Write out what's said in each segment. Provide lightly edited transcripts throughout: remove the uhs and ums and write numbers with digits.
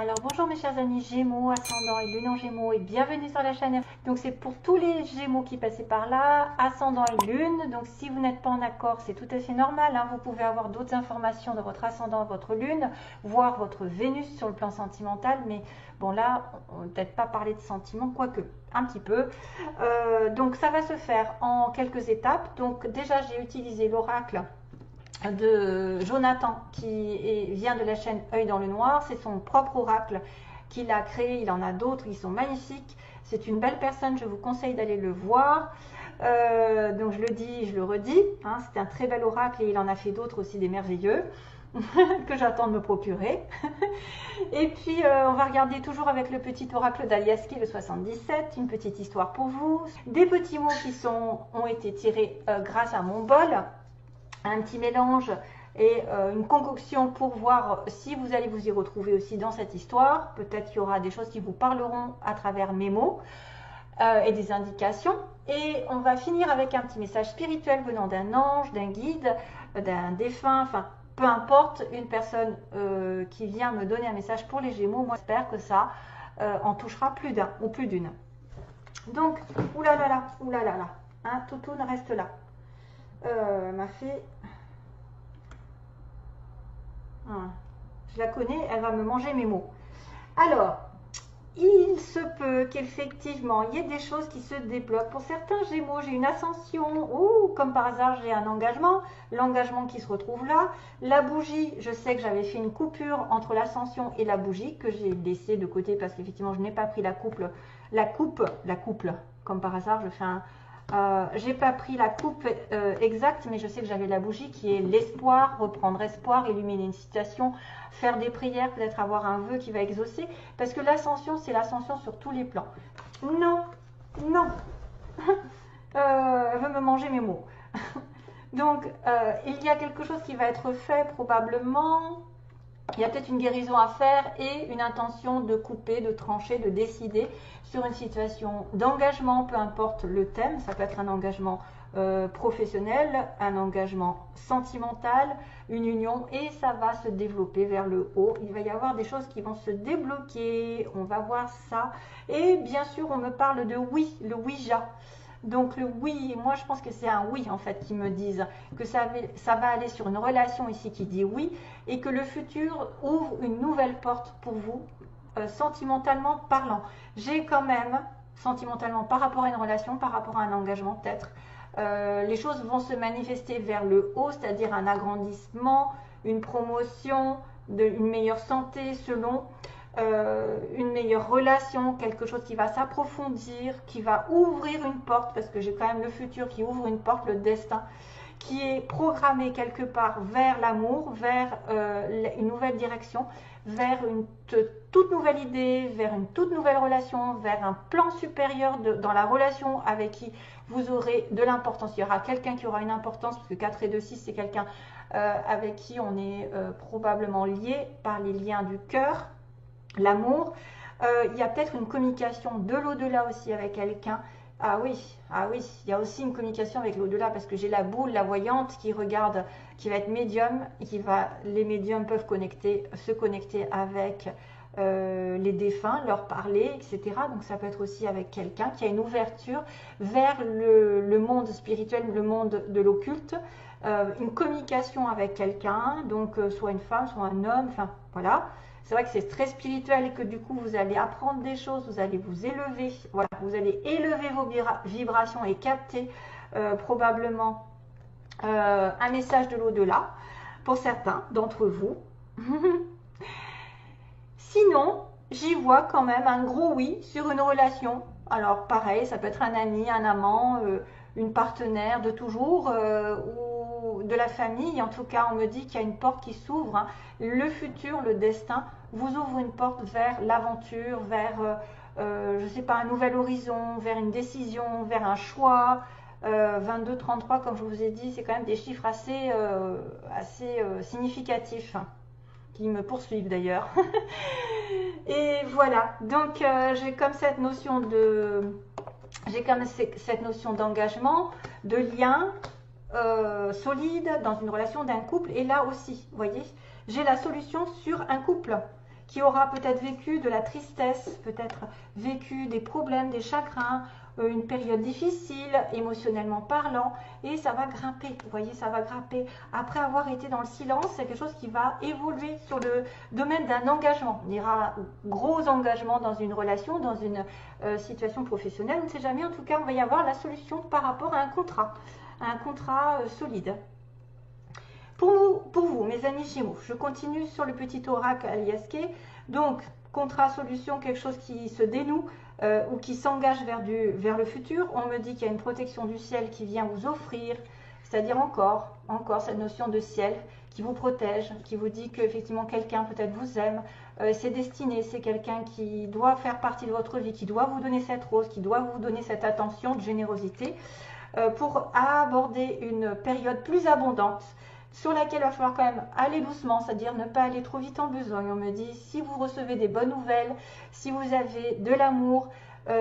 Alors bonjour mes chers amis Gémeaux, ascendant et lune en Gémeaux et bienvenue sur la chaîne. Donc c'est pour tous les Gémeaux qui passaient par là, ascendant et lune. Donc si vous n'êtes pas en accord, c'est tout à fait normal, hein. Vous pouvez avoir d'autres informations de votre ascendant, votre lune, voir votre Vénus sur le plan sentimental. Mais bon là, on ne va peut-être pas parler de sentiments, quoique un petit peu. Donc ça va se faire en quelques étapes. Donc déjà j'ai utilisé l'oracle de Jonathan qui vient de la chaîne Œil dans le Noir. C'est son propre oracle qu'il a créé, il en a d'autres, ils sont magnifiques. C'est une belle personne, je vous conseille d'aller le voir. Donc je le dis, je le redis, hein, c'est un très bel oracle et il en a fait d'autres aussi, des merveilleux que j'attends de me procurer. Et puis on va regarder toujours avec le petit oracle d'Aliaski, le 77, une petite histoire pour vous, des petits mots qui ont été tirés grâce à mon bol, un petit mélange et une concoction pour voir si vous allez vous y retrouver aussi dans cette histoire. Peut-être qu'il y aura des choses qui vous parleront à travers mes mots et des indications. Et on va finir avec un petit message spirituel venant d'un ange, d'un guide, d'un défunt, enfin peu importe, une personne qui vient me donner un message pour les Gémeaux. Moi j'espère que ça en touchera plus d'un ou plus d'une. Donc, oulala, hein, Toutoune reste là. M'a fait... je la connais, elle va me manger mes mots. Alors, il se peut qu'effectivement, il y ait des choses qui se débloquent. Pour certains Gémeaux, j'ai une ascension, ou comme par hasard, j'ai un engagement. L'engagement qui se retrouve là. La bougie, je sais que j'avais fait une coupure entre l'ascension et la bougie, que j'ai laissée de côté parce qu'effectivement, je n'ai pas pris la coupe, comme par hasard, je fais un... j'ai pas pris la coupe exacte, mais je sais que j'avais la bougie qui est l'espoir, reprendre espoir, illuminer une situation, faire des prières, peut-être avoir un vœu qui va exaucer, parce que l'ascension, c'est l'ascension sur tous les plans. Non, non, elle veut me manger mes mots. Donc, il y a quelque chose qui va être fait probablement. Il y a peut-être une guérison à faire et une intention de couper, de trancher, de décider sur une situation d'engagement, peu importe le thème. Ça peut être un engagement professionnel, un engagement sentimental, une union, et ça va se développer vers le haut. Il va y avoir des choses qui vont se débloquer, on va voir ça. Et bien sûr, on me parle de oui, le Ouija. Donc le oui, moi je pense que c'est un oui en fait qui me disent que ça va aller sur une relation ici qui dit oui, et que le futur ouvre une nouvelle porte pour vous, sentimentalement parlant. J'ai quand même, sentimentalement par rapport à une relation, par rapport à un engagement peut-être, les choses vont se manifester vers le haut, c'est-à-dire un agrandissement, une promotion, une meilleure santé selon... une meilleure relation, quelque chose qui va s'approfondir, qui va ouvrir une porte, parce que j'ai quand même le futur qui ouvre une porte, le destin, qui est programmé quelque part vers l'amour, vers une nouvelle direction, vers une toute nouvelle idée, vers une toute nouvelle relation, vers un plan supérieur dans la relation avec qui vous aurez de l'importance. Il y aura quelqu'un qui aura une importance, parce que 4 et 2, 6, c'est quelqu'un avec qui on est probablement lié par les liens du cœur, l'amour. Il y a peut-être une communication de l'au-delà aussi avec quelqu'un. Ah oui, il y a aussi une communication avec l'au-delà, parce que j'ai la boule, la voyante qui regarde, qui va être médium, et les médiums peuvent se connecter avec les défunts, leur parler, etc. Donc ça peut être aussi avec quelqu'un qui a une ouverture vers le monde spirituel, le monde de l'occulte, une communication avec quelqu'un, donc soit une femme, soit un homme, enfin voilà. C'est vrai que c'est très spirituel et que du coup vous allez apprendre des choses, vous allez vous élever, voilà, vous allez élever vos vibrations et capter probablement un message de l'au-delà pour certains d'entre vous. Sinon, j'y vois quand même un gros oui sur une relation. Alors pareil, ça peut être un ami, un amant, une partenaire de toujours ou de la famille. En tout cas, on me dit qu'il y a une porte qui s'ouvre, hein. Le futur, le destin vous ouvre une porte vers l'aventure, vers, je ne sais pas, un nouvel horizon, vers une décision, vers un choix. 22, 33, comme je vous ai dit, c'est quand même des chiffres assez significatifs, hein, qui me poursuivent d'ailleurs. Et voilà, donc j'ai comme cette notion d'engagement, de lien solide dans une relation d'un couple. Et là aussi, vous voyez, j'ai la solution sur un couple. qui aura peut-être vécu de la tristesse, peut-être vécu des problèmes, des chagrins, une période difficile, émotionnellement parlant, et ça va grimper, vous voyez, ça va grimper. Après avoir été dans le silence, c'est quelque chose qui va évoluer sur le domaine d'un engagement. On dira gros engagement dans une relation, dans une situation professionnelle, on ne sait jamais, en tout cas, on va y avoir la solution par rapport à un contrat solide. Pour vous, mes amis Gémeaux, je continue sur le petit oracle Aliaske. Donc, contrat, solution, quelque chose qui se dénoue ou qui s'engage vers le futur. On me dit qu'il y a une protection du ciel qui vient vous offrir, c'est-à-dire encore cette notion de ciel qui vous protège, qui vous dit qu'effectivement quelqu'un peut-être vous aime, c'est destiné, c'est quelqu'un qui doit faire partie de votre vie, qui doit vous donner cette rose, qui doit vous donner cette attention de générosité pour aborder une période plus abondante sur laquelle il va falloir quand même aller doucement, c'est-à-dire ne pas aller trop vite en besogne. On me dit, si vous recevez des bonnes nouvelles, si vous avez de l'amour,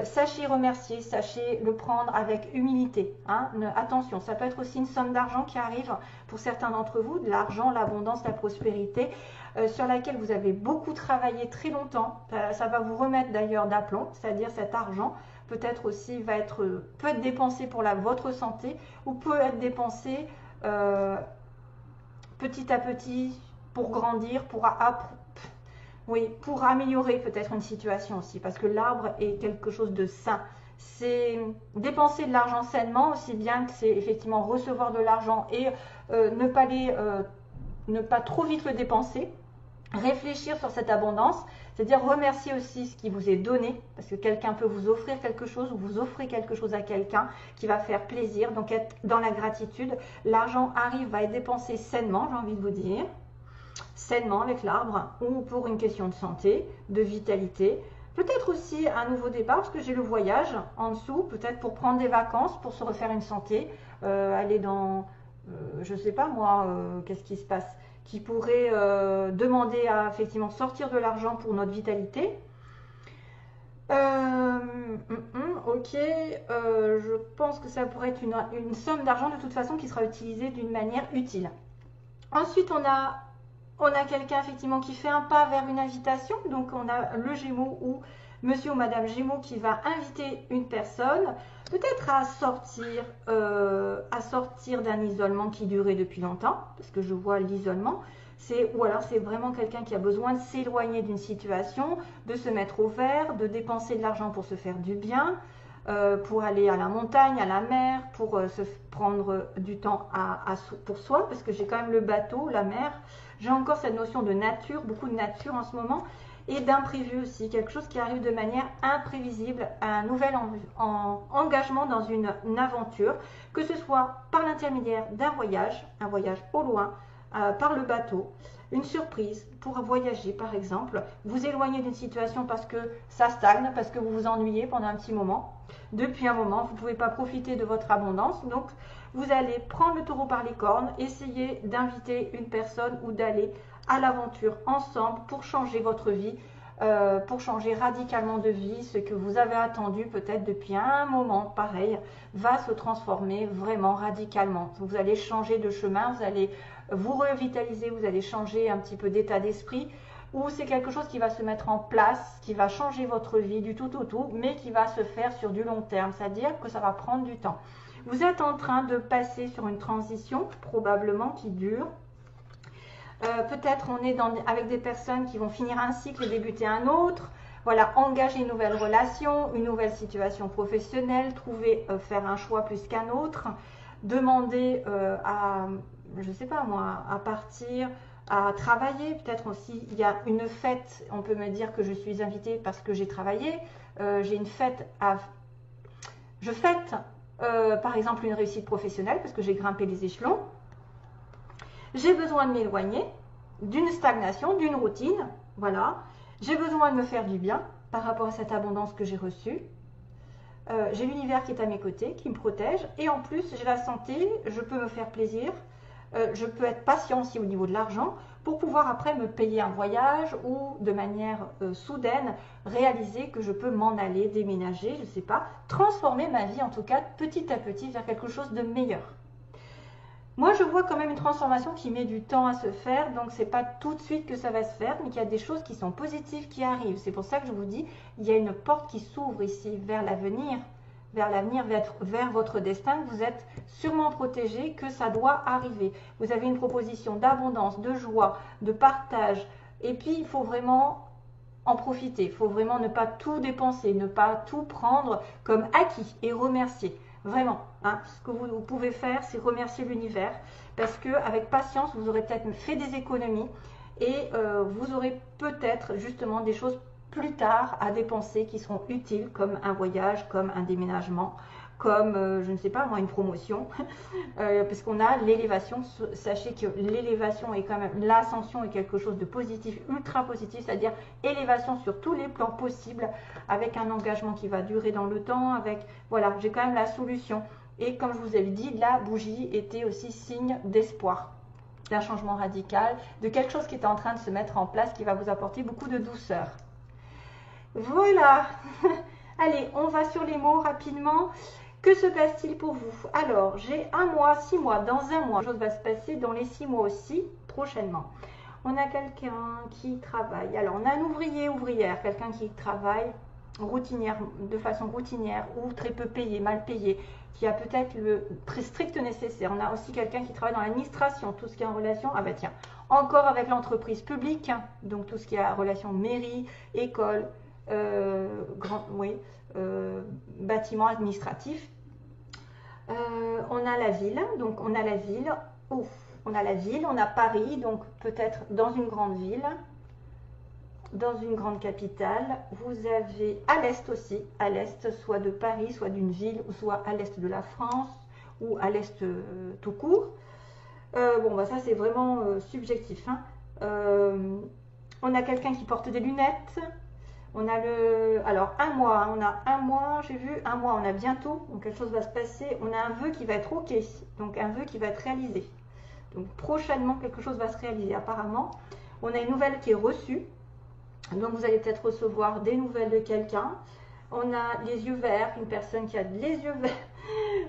sachez remercier, sachez le prendre avec humilité. Hein. Attention, ça peut être aussi une somme d'argent qui arrive pour certains d'entre vous, de l'argent, l'abondance, la prospérité, sur laquelle vous avez beaucoup travaillé très longtemps. Ça va vous remettre d'ailleurs d'aplomb, c'est-à-dire cet argent peut-être aussi peut être dépensé pour votre santé ou peut être dépensé petit à petit, pour grandir, pour améliorer peut-être une situation aussi, parce que l'arbre est quelque chose de sain. C'est dépenser de l'argent sainement, aussi bien que c'est effectivement recevoir de l'argent et ne pas trop vite le dépenser, réfléchir sur cette abondance, c'est-à-dire remercier aussi ce qui vous est donné, parce que quelqu'un peut vous offrir quelque chose ou vous offrez quelque chose à quelqu'un qui va faire plaisir, donc être dans la gratitude. L'argent va être dépensé sainement, j'ai envie de vous dire, sainement avec l'arbre, ou pour une question de santé, de vitalité, peut-être aussi un nouveau départ, parce que j'ai le voyage en dessous, peut-être pour prendre des vacances, pour se refaire une santé, aller dans, je ne sais pas moi, qu'est-ce qui se passe, qui pourrait demander à effectivement sortir de l'argent pour notre vitalité. Ok, je pense que ça pourrait être une somme d'argent de toute façon qui sera utilisée d'une manière utile. Ensuite, on a quelqu'un effectivement qui fait un pas vers une invitation. Donc, on a le Gémeaux ou Monsieur ou Madame Gémeaux qui va inviter une personne peut-être à sortir d'un isolement qui durait depuis longtemps, parce que je vois l'isolement. Ou alors c'est vraiment quelqu'un qui a besoin de s'éloigner d'une situation, de se mettre au vert, de dépenser de l'argent pour se faire du bien, pour aller à la montagne, à la mer, pour se prendre du temps pour soi, parce que j'ai quand même le bateau, la mer, j'ai encore cette notion de nature, beaucoup de nature en ce moment, et d'imprévu aussi, quelque chose qui arrive de manière imprévisible, un nouvel engagement dans une aventure, que ce soit par l'intermédiaire d'un voyage, un voyage au loin, par le bateau, une surprise pour voyager par exemple, vous éloigner d'une situation parce que ça stagne, parce que vous vous ennuyez pendant un petit moment, depuis un moment, vous ne pouvez pas profiter de votre abondance, donc vous allez prendre le taureau par les cornes, essayer d'inviter une personne ou d'aller à l'aventure ensemble pour changer votre vie, pour changer radicalement de vie. Ce que vous avez attendu peut-être depuis un moment, pareil, va se transformer vraiment radicalement. Vous allez changer de chemin, vous allez vous revitaliser, vous allez changer un petit peu d'état d'esprit, ou c'est quelque chose qui va se mettre en place, qui va changer votre vie du tout au tout, mais qui va se faire sur du long terme, c'est-à-dire que ça va prendre du temps. Vous êtes en train de passer sur une transition, probablement qui dure. Peut-être on est avec des personnes qui vont finir un cycle et débuter un autre. Voilà, engager une nouvelle relation, une nouvelle situation professionnelle, faire un choix plus qu'un autre, demander je ne sais pas moi, à partir, à travailler. Peut-être aussi, il y a une fête, on peut me dire que je suis invitée parce que j'ai travaillé. J'ai une fête je fête, par exemple, une réussite professionnelle parce que j'ai grimpé les échelons. J'ai besoin de m'éloigner d'une stagnation, d'une routine. Voilà. J'ai besoin de me faire du bien par rapport à cette abondance que j'ai reçue. J'ai l'univers qui est à mes côtés, qui me protège. Et en plus, j'ai la santé, je peux me faire plaisir. Je peux être patient aussi au niveau de l'argent pour pouvoir après me payer un voyage ou de manière soudaine réaliser que je peux m'en aller, déménager, je ne sais pas, transformer ma vie en tout cas petit à petit vers quelque chose de meilleur. Moi, je vois quand même une transformation qui met du temps à se faire, donc c'est pas tout de suite que ça va se faire, mais qu'il y a des choses qui sont positives qui arrivent. C'est pour ça que je vous dis, il y a une porte qui s'ouvre ici vers l'avenir, vers votre destin, que vous êtes sûrement protégé, que ça doit arriver. Vous avez une proposition d'abondance, de joie, de partage, et puis il faut vraiment en profiter. Il faut vraiment ne pas tout dépenser, ne pas tout prendre comme acquis et remercier. Vraiment, hein, ce que vous pouvez faire, c'est remercier l'univers parce qu'avec patience, vous aurez peut-être fait des économies et vous aurez peut-être justement des choses plus tard à dépenser qui seront utiles comme un voyage, comme un déménagement, comme, je ne sais pas moi, une promotion, parce qu'on a l'élévation. Sachez que l'élévation est quand même, l'ascension est quelque chose de positif, ultra positif, c'est-à-dire élévation sur tous les plans possibles, avec un engagement qui va durer dans le temps, avec, voilà, j'ai quand même la solution. Et comme je vous avais dit, la bougie était aussi signe d'espoir, d'un changement radical, de quelque chose qui est en train de se mettre en place, qui va vous apporter beaucoup de douceur. Voilà. Allez, on va sur les mots rapidement. Que se passe-t-il pour vous? Alors, j'ai 1 mois, 6 mois, dans 1 mois. Quelque chose va se passer dans les 6 mois aussi, prochainement. On a quelqu'un qui travaille. Alors, on a un ouvrier, ouvrière, quelqu'un qui travaille routinière, de façon routinière ou très peu payé, mal payé, qui a peut-être le très strict nécessaire. On a aussi quelqu'un qui travaille dans l'administration, tout ce qui est en relation, ah bah tiens, encore avec l'entreprise publique, donc tout ce qui est en relation mairie, école, bâtiment administratif. On a la ville, donc on a la ville, on a la ville, on a Paris, donc peut-être dans une grande ville, dans une grande capitale. Vous avez à l'est aussi, à l'est, soit de Paris, soit d'une ville, ou soit à l'est de la France, ou à l'est tout court. Bon, bah ça c'est vraiment subjectif. Hein. On a quelqu'un qui porte des lunettes. On a alors 1 mois, hein, on a 1 mois, j'ai vu, 1 mois, on a bientôt, donc quelque chose va se passer. On a un vœu qui va être ok, donc un vœu qui va être réalisé. Donc prochainement, quelque chose va se réaliser apparemment. On a une nouvelle qui est reçue, donc vous allez peut-être recevoir des nouvelles de quelqu'un. On a les yeux verts, une personne qui a les yeux verts.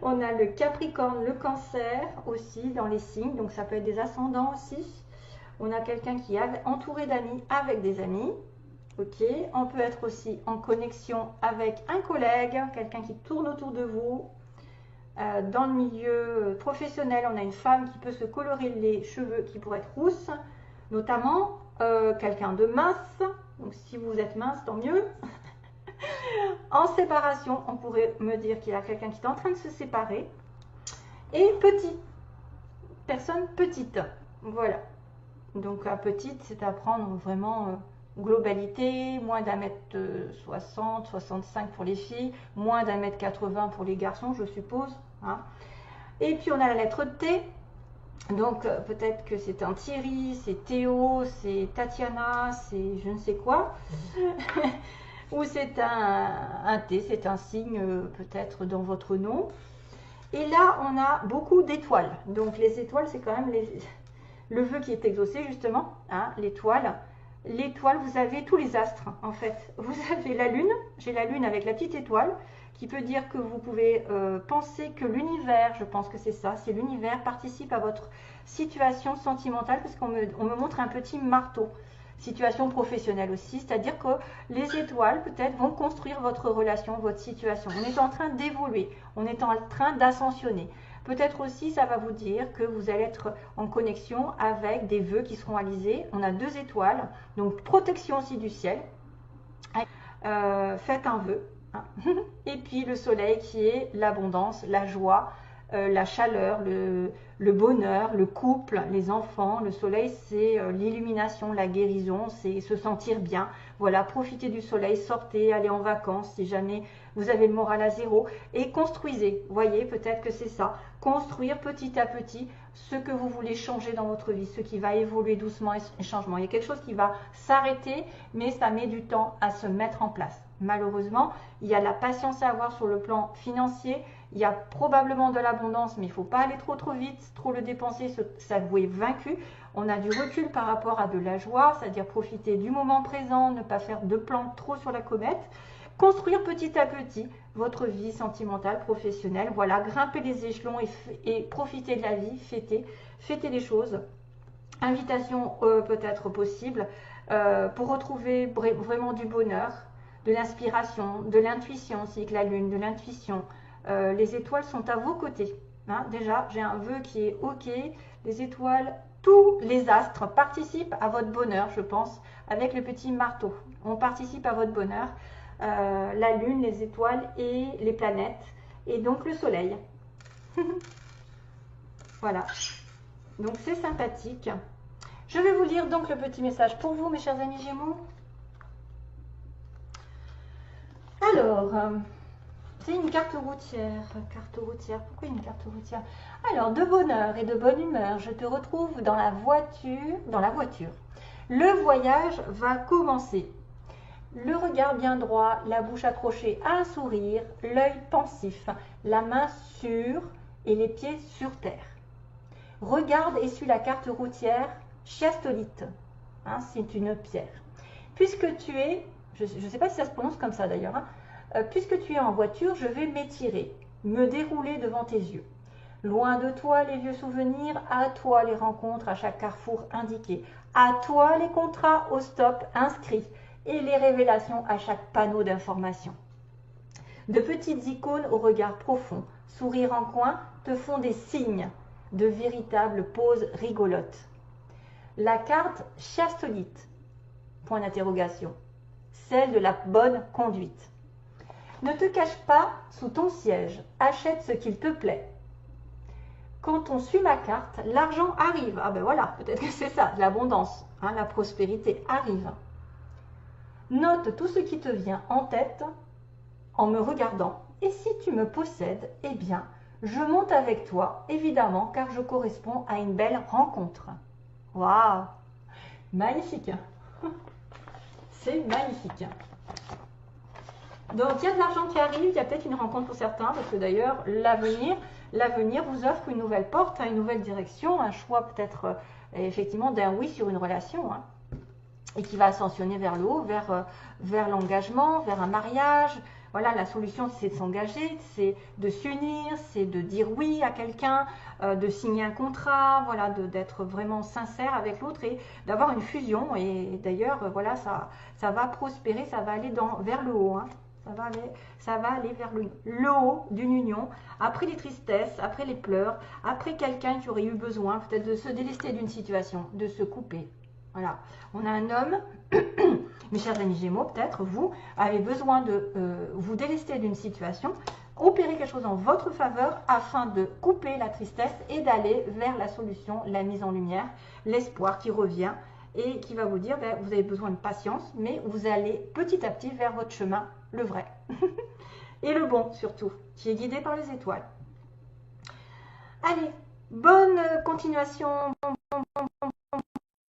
On a le Capricorne, le Cancer aussi dans les signes, donc ça peut être des ascendants aussi. On a quelqu'un qui est entouré d'amis, avec des amis. Ok, on peut être aussi en connexion avec un collègue, quelqu'un qui tourne autour de vous. Dans le milieu professionnel, on a une femme qui peut se colorer les cheveux, qui pourrait être rousse, notamment quelqu'un de mince. Donc si vous êtes mince, tant mieux. En séparation, on pourrait me dire qu'il y a quelqu'un qui est en train de se séparer. Et petit, personne petite, voilà. Donc à petite, c'est à prendre vraiment globalité, moins d'1m60, 65 pour les filles, moins d'1m80 pour les garçons, je suppose. Hein. Et puis on a la lettre T, donc peut-être que c'est un Thierry, c'est Théo, c'est Tatiana, c'est je ne sais quoi. Ou c'est un T, c'est un signe peut-être dans votre nom. Et là, on a beaucoup d'étoiles. Donc les étoiles, c'est quand même le vœu qui est exaucé justement, hein, l'étoile. L'étoile, vous avez tous les astres en fait. Vous avez la lune, j'ai la lune avec la petite étoile, qui peut dire que vous pouvez penser que l'univers, je pense que c'est ça, c'est l'univers participe à votre situation sentimentale, parce qu'on me montre un petit marteau. Situation professionnelle aussi, c'est-à-dire que les étoiles peut-être vont construire votre relation, votre situation. On est en train d'évoluer, on est en train d'ascensionner. Peut-être aussi ça va vous dire que vous allez être en connexion avec des vœux qui seront réalisés. On a 2 étoiles, donc protection aussi du ciel. Faites un vœu. Hein. Et puis le soleil qui est l'abondance, la joie, la chaleur, le bonheur, le couple, les enfants. Le soleil, c'est l'illumination, la guérison, c'est se sentir bien. Voilà, profitez du soleil, sortez, allez en vacances si jamais vous avez le moral à zéro et construisez. Voyez, peut-être que c'est ça. Construire petit à petit ce que vous voulez changer dans votre vie, ce qui va évoluer doucement et changement. Il y a quelque chose qui va s'arrêter, mais ça met du temps à se mettre en place. Malheureusement, il y a de la patience à avoir sur le plan financier. Il y a probablement de l'abondance, mais il ne faut pas aller trop vite, trop le dépenser, s'avouer vaincu. On a du recul par rapport à de la joie, c'est-à-dire profiter du moment présent, ne pas faire de plans trop sur la comète. construire petit à petit votre vie sentimentale, professionnelle. Voilà, grimper les échelons et profiter de la vie, fêter les choses. Invitation peut-être possible pour retrouver vraiment du bonheur, de l'inspiration, de l'intuition aussi, que la lune, de l'intuition. Les étoiles sont à vos côtés. Hein. Déjà, j'ai un vœu qui est OK. Les étoiles, tous les astres participent à votre bonheur, je pense, avec le petit marteau. On participe à votre bonheur. La lune, les étoiles et les planètes. Et donc le soleil. Voilà. Donc c'est sympathique. Je vais vous lire donc le petit message pour vous, mes chers amis Gémeaux. Alors, c'est une carte routière. Carte routière, pourquoi une carte routière? Alors, de bonheur et de bonne humeur, je te retrouve dans la voiture. Le voyage va commencer. Le regard bien droit, la bouche accrochée à un sourire, l'œil pensif, la main sûre et les pieds sur terre. Regarde et suis la carte routière chiastolite. Hein, c'est une pierre. Puisque tu es, je ne sais pas si ça se prononce comme ça d'ailleurs, hein, puisque tu es en voiture, je vais m'étirer, me dérouler devant tes yeux. Loin de toi les vieux souvenirs, à toi les rencontres à chaque carrefour indiqué, à toi les contrats au stop inscrits et les révélations à chaque panneau d'information. De petites icônes au regard profond, sourire en coin, te font des signes de véritables poses rigolotes. La carte chiastolite, point d'interrogation, celle de la bonne conduite. Ne te cache pas sous ton siège, achète ce qu'il te plaît. Quand on suit ma carte, l'argent arrive. Ah ben voilà, peut-être que c'est ça, l'abondance, hein, la prospérité arrive. Note tout ce qui te vient en tête en me regardant. Et si tu me possèdes, eh bien, je monte avec toi, évidemment, car je corresponds à une belle rencontre. Waouh! Magnifique! C'est magnifique! Donc, il y a de l'argent qui arrive, il y a peut-être une rencontre pour certains, parce que d'ailleurs, l'avenir vous offre une nouvelle porte, une nouvelle direction, un choix peut-être effectivement d'un oui sur une relation, hein, et qui va ascensionner vers le haut, vers l'engagement, vers un mariage. Voilà, la solution, c'est de s'engager, c'est de s'unir, c'est de dire oui à quelqu'un, de signer un contrat, voilà, d'être vraiment sincère avec l'autre et d'avoir une fusion. Et d'ailleurs, voilà, ça va prospérer, ça va aller vers le haut. Hein. Ça va aller vers le haut d'une union, après les tristesses, après les pleurs, après quelqu'un qui aurait eu besoin peut-être de se délester d'une situation, de se couper. Voilà, on a un homme, mes chers amis Gémeaux, peut-être vous avez besoin de vous délester d'une situation, opérer quelque chose en votre faveur afin de couper la tristesse et d'aller vers la solution, la mise en lumière, l'espoir qui revient et qui va vous dire, ben, vous avez besoin de patience, mais vous allez petit à petit vers votre chemin, le vrai. Et le bon surtout, qui est guidé par les étoiles. Allez, bonne continuation.